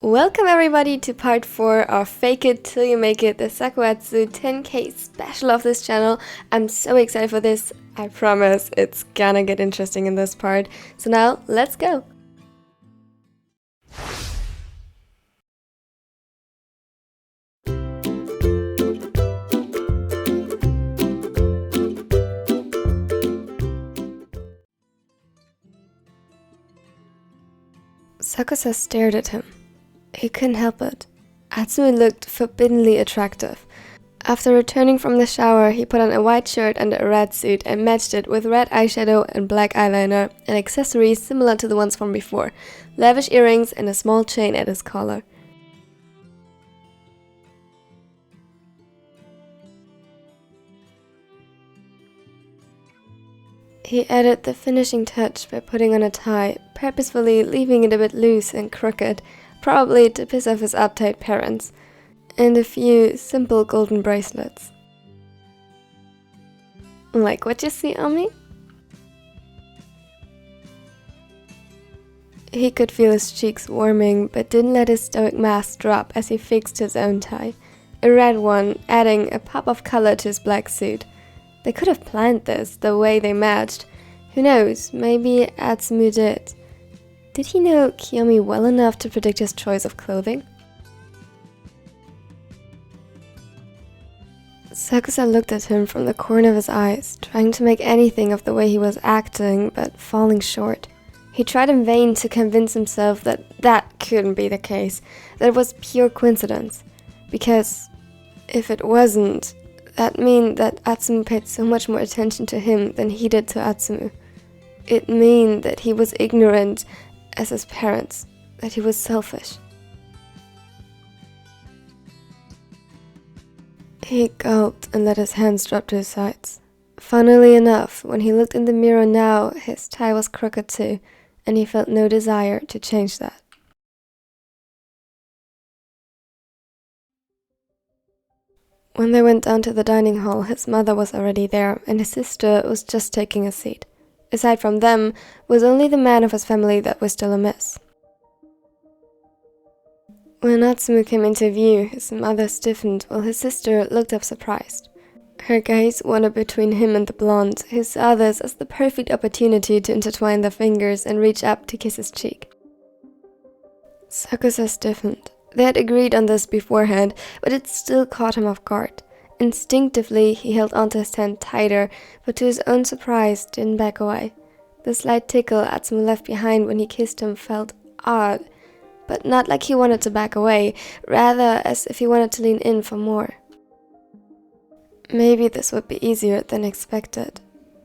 Welcome everybody to part 4 of Fake It Till You Make It, the SakuAtsu 10k special of this channel. I'm so excited for this. I promise it's gonna get interesting in this part. So now, let's go! Sakusa stared at him. He couldn't help it. Atsumu looked forbiddingly attractive. After returning from the shower, he put on a white shirt and a red suit and matched it with red eyeshadow and black eyeliner and accessories similar to the ones from before, lavish earrings and a small chain at his collar. He added the finishing touch by putting on a tie, purposefully leaving it a bit loose and crooked, probably to piss off his uptight parents, and a few simple golden bracelets. Like what you see on me? He could feel his cheeks warming, but didn't let his stoic mask drop as he fixed his own tie, a red one, adding a pop of color to his black suit. They could have planned this, the way they matched. Who knows, maybe Atsumu did. Did he know Kiyomi well enough to predict his choice of clothing? Sakusa looked at him from the corner of his eyes, trying to make anything of the way he was acting, but falling short. He tried in vain to convince himself that that couldn't be the case, that it was pure coincidence. Because if it wasn't, that meant that Atsumu paid so much more attention to him than he did to Atsumu. It meant that he was ignorant as his parents, that he was selfish. He gulped and let his hands drop to his sides. Funnily enough, when he looked in the mirror now, his tie was crooked too, and he felt no desire to change that. When they went down to the dining hall, his mother was already there, and his sister was just taking a seat. Aside from them, was only the man of his family that was still amiss. When Atsumu came into view, his mother stiffened while his sister looked up surprised. Her gaze wandered between him and the blonde, who saw this as the perfect opportunity to intertwine their fingers and reach up to kiss his cheek. Sakusa stiffened. They had agreed on this beforehand, but it still caught him off guard. Instinctively, he held onto his hand tighter, but to his own surprise, didn't back away. The slight tickle Atsumu left behind when he kissed him felt odd, but not like he wanted to back away, rather as if he wanted to lean in for more. Maybe this would be easier than expected.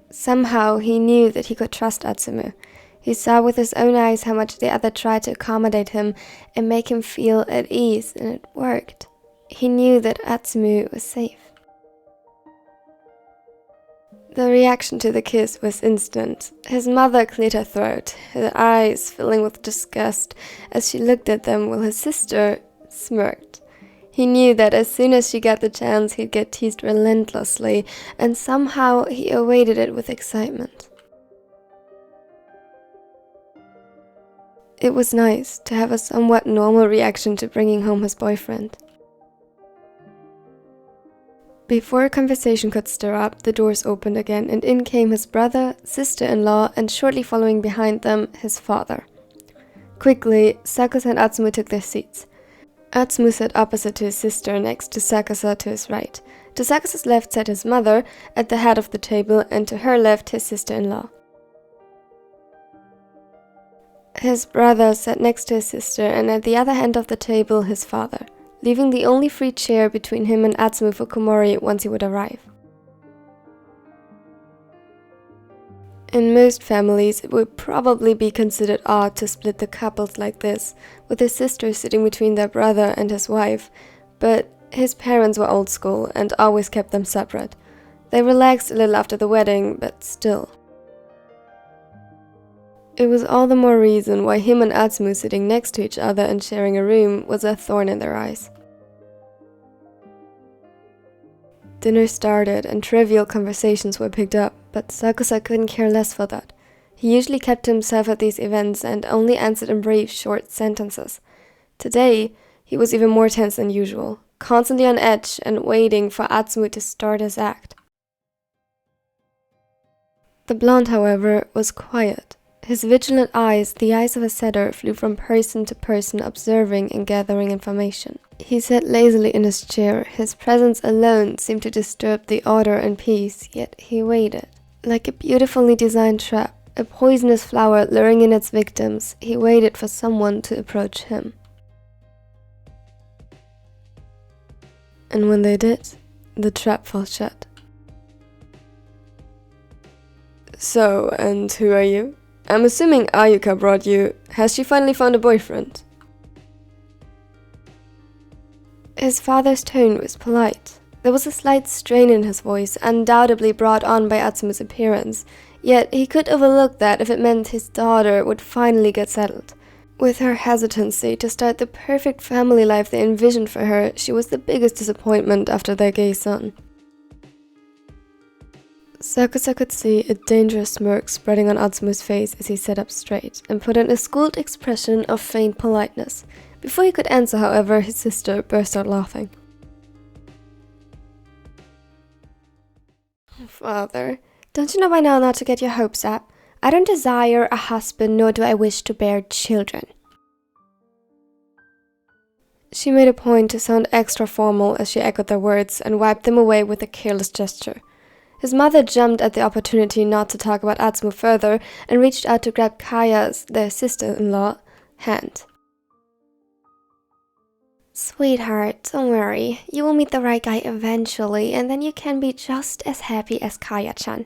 Somehow, he knew that he could trust Atsumu. He saw with his own eyes how much the other tried to accommodate him and make him feel at ease, and it worked. He knew that Atsumu was safe. The reaction to the kiss was instant. His mother cleared her throat, her eyes filling with disgust as she looked at them while his sister smirked. He knew that as soon as she got the chance, he'd get teased relentlessly, and somehow he awaited it with excitement. It was nice to have a somewhat normal reaction to bringing home his boyfriend. Before a conversation could stir up, the doors opened again, and in came his brother, sister-in-law, and shortly following behind them, his father. Quickly, Sakusa and Atsumu took their seats. Atsumu sat opposite to his sister, next to Sakusa to his right. To Sakusa's left sat his mother, at the head of the table, and to her left his sister-in-law. His brother sat next to his sister, and at the other end of the table, his father, leaving the only free chair between him and Atsumu for Komori once he would arrive. In most families, it would probably be considered odd to split the couples like this, with his sister sitting between their brother and his wife, but his parents were old school and always kept them separate. They relaxed a little after the wedding, but still. It was all the more reason why him and Atsumu sitting next to each other and sharing a room was a thorn in their eyes. Dinner started and trivial conversations were picked up, but Sakusa couldn't care less for that. He usually kept to himself at these events and only answered in brief, short sentences. Today, he was even more tense than usual, constantly on edge and waiting for Atsumu to start his act. The blonde, however, was quiet. His vigilant eyes, the eyes of a setter, flew from person to person, observing and gathering information. He sat lazily in his chair. His presence alone seemed to disturb the order and peace, yet he waited. Like a beautifully designed trap, a poisonous flower luring in its victims, he waited for someone to approach him. And when they did, the trap fell shut. So, and who are you? I'm assuming Ayuka brought you. Has she finally found a boyfriend? His father's tone was polite. There was a slight strain in his voice, undoubtedly brought on by Atsumu's appearance, yet he could overlook that if it meant his daughter would finally get settled. With her hesitancy to start the perfect family life they envisioned for her, she was the biggest disappointment after their gay son. Sakusa could see a dangerous smirk spreading on Atsumu's face as he sat up straight and put on a schooled expression of feigned politeness. Before he could answer, however, his sister burst out laughing. Father, don't you know by now not to get your hopes up? I don't desire a husband, nor do I wish to bear children. She made a point to sound extra formal as she echoed their words and wiped them away with a careless gesture. His mother jumped at the opportunity not to talk about Atsumu further and reached out to grab Kaya's, their sister-in-law, hand. Sweetheart, don't worry. You will meet the right guy eventually, and then you can be just as happy as Kaya-chan.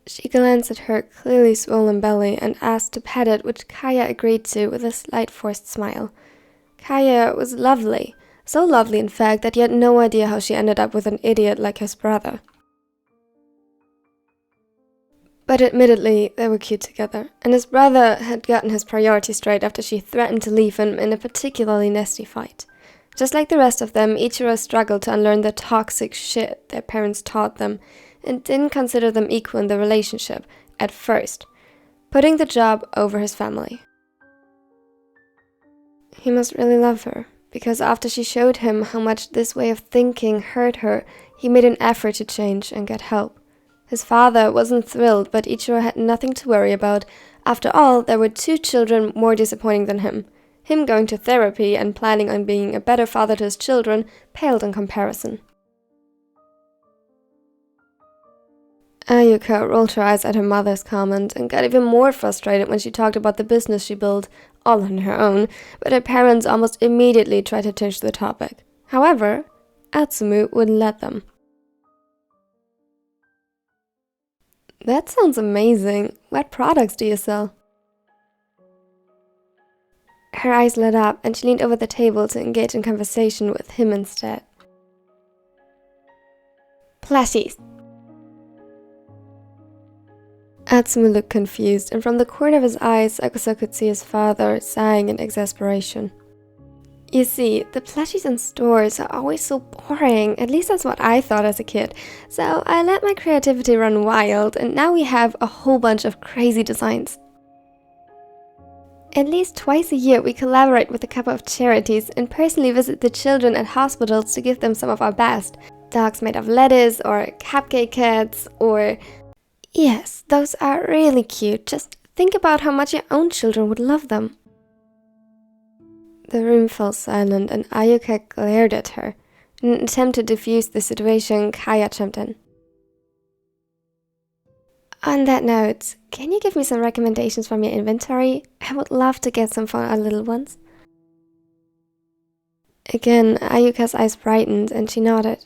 She glanced at her clearly swollen belly and asked to pet it, which Kaya agreed to with a slight forced smile. Kaya was lovely. So lovely, in fact, that he had no idea how she ended up with an idiot like his brother. But admittedly, they were cute together, and his brother had gotten his priorities straight after she threatened to leave him in a particularly nasty fight. Just like the rest of them, Ichiro struggled to unlearn the toxic shit their parents taught them, and didn't consider them equal in the relationship, at first, putting the job over his family. He must really love her. Because after she showed him how much this way of thinking hurt her, he made an effort to change and get help. His father wasn't thrilled, but Ichiro had nothing to worry about. After all, there were 2 children more disappointing than him. Him going to therapy and planning on being a better father to his children paled in comparison. Ayuka rolled her eyes at her mother's comment and got even more frustrated when she talked about the business she built, all on her own, but her parents almost immediately tried to change the topic. However, Atsumu wouldn't let them. That sounds amazing. What products do you sell? Her eyes lit up and she leaned over the table to engage in conversation with him instead. Plushies. Atsumu looked confused, and from the corner of his eyes, Sakusa could see his father sighing in exasperation. You see, the plushies in stores are always so boring, at least that's what I thought as a kid. So I let my creativity run wild, and now we have a whole bunch of crazy designs. At least twice a year we collaborate with a couple of charities and personally visit the children at hospitals to give them some of our best. Dogs made of lettuce, or cupcake cats, or... Yes, those are really cute. Just think about how much your own children would love them. The room fell silent and Ayuka glared at her. In an attempt to defuse the situation, Kaya chimed in. On that note, can you give me some recommendations from your inventory? I would love to get some for our little ones. Again, Ayuka's eyes brightened and she nodded.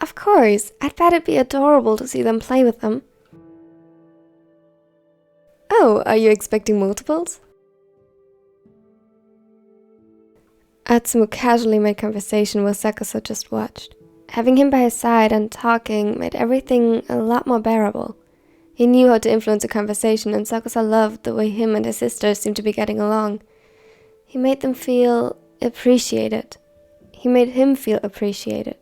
Of course, I'd bet it'd be adorable to see them play with them. Oh, are you expecting multiples? Atsumu casually made conversation while Sakusa just watched. Having him by his side and talking made everything a lot more bearable. He knew how to influence a conversation, and Sakusa loved the way him and his sister seemed to be getting along. He made them feel appreciated. He made him feel appreciated.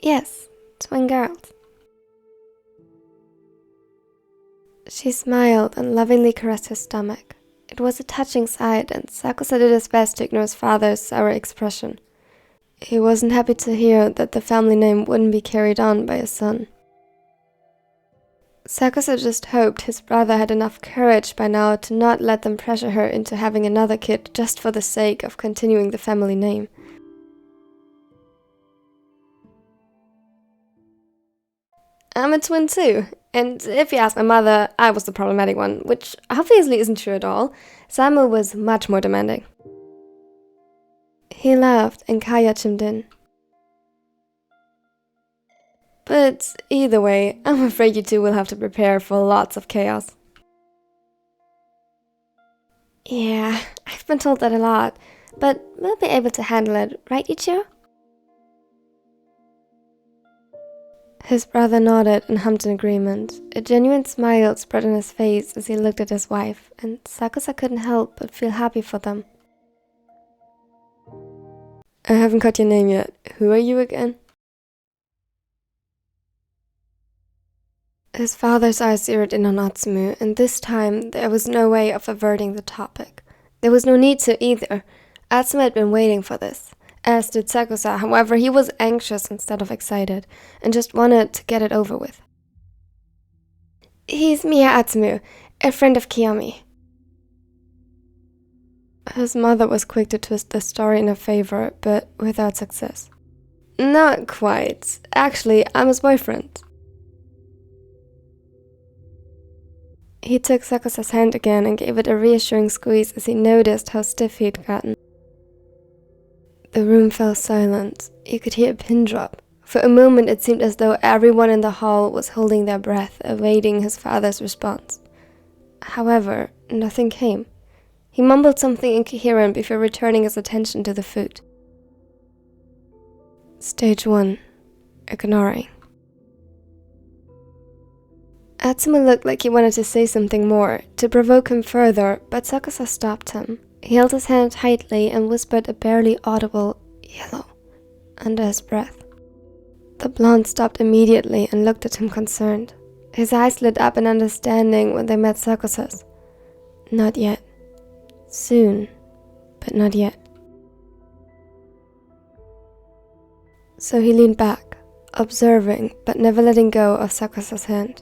Yes, twin girls. She smiled and lovingly caressed his stomach. It was a touching sight, and Sakusa did his best to ignore his father's sour expression. He wasn't happy to hear that the family name wouldn't be carried on by his son. Sakusa just hoped his brother had enough courage by now to not let them pressure her into having another kid just for the sake of continuing the family name. I'm a twin too, and if you ask my mother, I was the problematic one, which obviously isn't true at all. Samu was much more demanding. He laughed and Kaya chimed in. But either way, I'm afraid you two will have to prepare for lots of chaos. Yeah, I've been told that a lot, but we'll be able to handle it, right, Ichiro? His brother nodded and hummed in agreement. A genuine smile spread on his face as he looked at his wife, and Sakusa couldn't help but feel happy for them. I haven't got your name yet. Who are you again? His father's eyes zeroed in on Atsumu, and this time there was no way of averting the topic. There was no need to either. Atsumu had been waiting for this, as did Sakusa. However, he was anxious instead of excited, and just wanted to get it over with. He's Miya Atsumu, a friend of Kiyomi. His mother was quick to twist the story in her favor, but without success. Not quite. Actually, I'm his boyfriend. He took Sakusa's hand again and gave it a reassuring squeeze as he noticed how stiff he'd gotten. The room fell silent. You could hear a pin drop. For a moment it seemed as though everyone in the hall was holding their breath, awaiting his father's response. However, nothing came. He mumbled something incoherent before returning his attention to the food. Stage 1. Ignoring. Atsumu looked like he wanted to say something more, to provoke him further, but Sakusa stopped him. He held his hand tightly and whispered a barely audible "yellow" under his breath. The blonde stopped immediately and looked at him concerned. His eyes lit up in understanding when they met Sakusa's. Not yet. Soon, but not yet. So he leaned back, observing but never letting go of Sakusa's hand.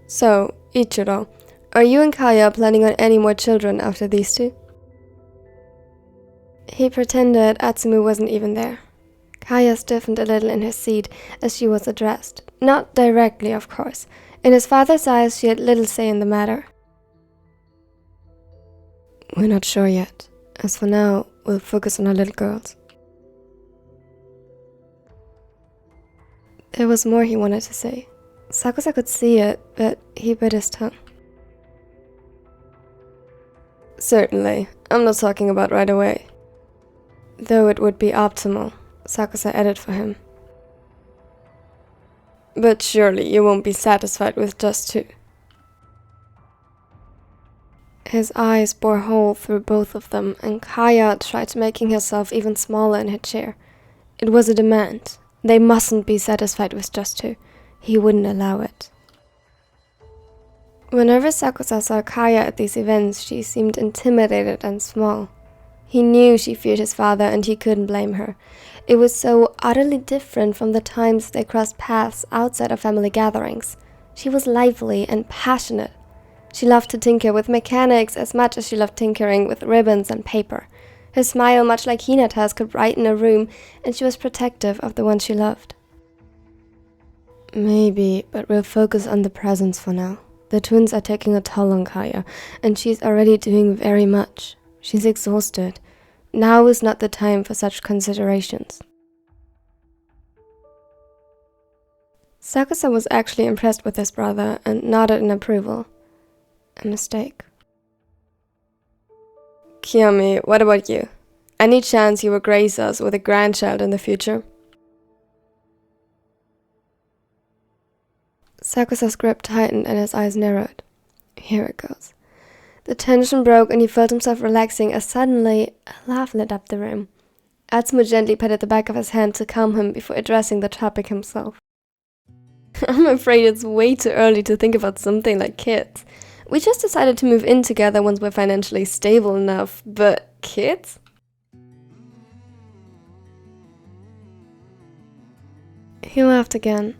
So, Ichiro, are you and Kaya planning on any more children after these two? He pretended Atsumu wasn't even there. Kaya stiffened a little in her seat as she was addressed. Not directly, of course. In his father's eyes, she had little say in the matter. We're not sure yet. As for now, we'll focus on our little girls. There was more he wanted to say. Sakusa could see it, but he bit his tongue. Certainly, I'm not talking about right away. Though it would be optimal, Sakusa added for him. But surely you won't be satisfied with just two. His eyes bore a hole through both of them, and Kaya tried making herself even smaller in her chair. It was a demand. They mustn't be satisfied with just two. He wouldn't allow it. Whenever Sakusa saw Kaya at these events, she seemed intimidated and small. He knew she feared his father, and he couldn't blame her. It was so utterly different from the times they crossed paths outside of family gatherings. She was lively and passionate. She loved to tinker with mechanics as much as she loved tinkering with ribbons and paper. Her smile, much like Hinata's, could brighten a room, and she was protective of the one she loved. Maybe, but we'll focus on the presents for now. The twins are taking a toll on Kaya, and she's already doing very much. She's exhausted. Now is not the time for such considerations. Sakusa was actually impressed with his brother and nodded in approval. A mistake. Kiyomi, what about you? Any chance you will grace us with a grandchild in the future? Sakusa's grip tightened and his eyes narrowed. Here it goes. The tension broke and he felt himself relaxing as suddenly a laugh lit up the room. Atsumu gently patted the back of his hand to calm him before addressing the topic himself. I'm afraid it's way too early to think about something like kids. We just decided to move in together once we're financially stable enough, but kids? He laughed again.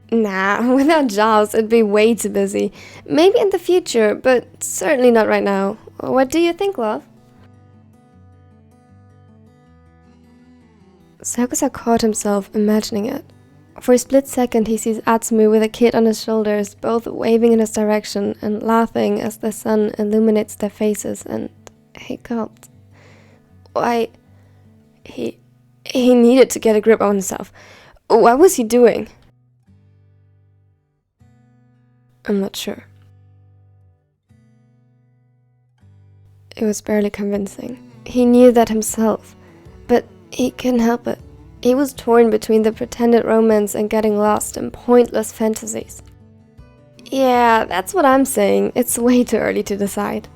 Nah, without jobs, it'd be way too busy. Maybe in the future, but certainly not right now. What do you think, love? Sakusa caught himself imagining it. For a split second, he sees Atsumu with a kid on his shoulders, both waving in his direction and laughing as the sun illuminates their faces, and he gulped. Why, he needed to get a grip on himself. What was he doing? I'm not sure. It was barely convincing. He knew that himself, but he couldn't help it. He was torn between the pretended romance and getting lost in pointless fantasies. Yeah, that's what I'm saying. It's way too early to decide.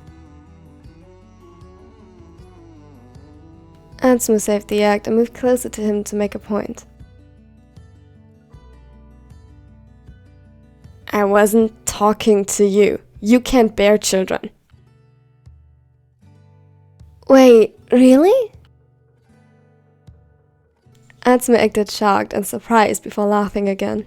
Atsumu saved the act and moved closer to him to make a point. I wasn't talking to you. You can't bear children. Wait, really? Atsumu acted shocked and surprised before laughing again.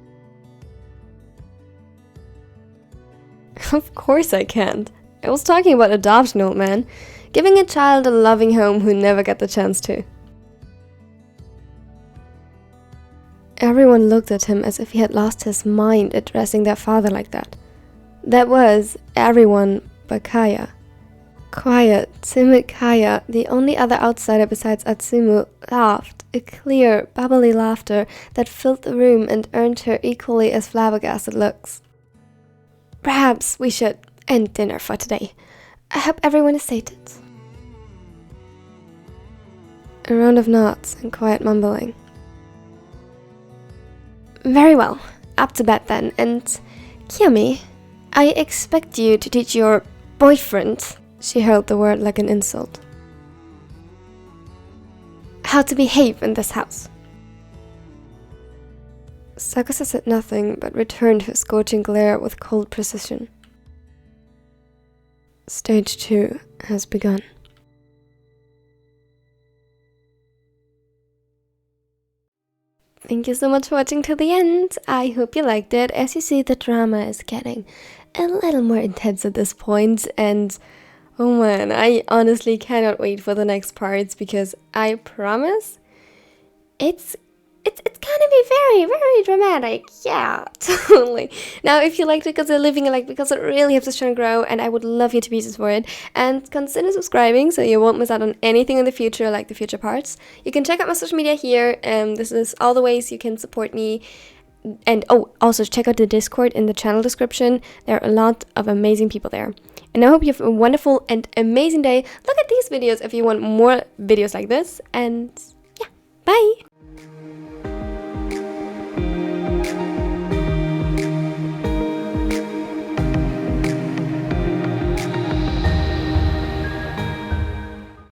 Of course I can't. I was talking about adoption, old man. Giving a child a loving home who never got the chance to. Everyone looked at him as if he had lost his mind addressing their father like that. That was everyone but Kaya. Quiet, timid Kaya, the only other outsider besides Atsumu, laughed, a clear, bubbly laughter that filled the room and earned her equally as flabbergasted looks. Perhaps we should end dinner for today. I hope everyone is sated. A round of nods and quiet mumbling. Very well, up to bed then, and Kiyomi, I expect you to teach your boyfriend, she hurled the word like an insult, how to behave in this house. Sakusa said nothing but returned her scorching glare with cold precision. Stage 2 has begun. Thank you so much for watching till the end. I hope you liked it. As you see, the drama is getting a little more intense at this point, and oh man, I honestly cannot wait for the next parts, because I promise it's gonna be very, very dramatic. Yeah, totally. Now, if you liked it because you're living it, because it really helps this channel grow, and I would love you to pieces for it, and consider subscribing so you won't miss out on anything in the future, like the future parts. You can check out my social media here, and this is all the ways you can support me. And oh, also check out the Discord in the channel description. There are a lot of amazing people there. And I hope you have a wonderful and amazing day. Look at these videos if you want more videos like this, and yeah, bye!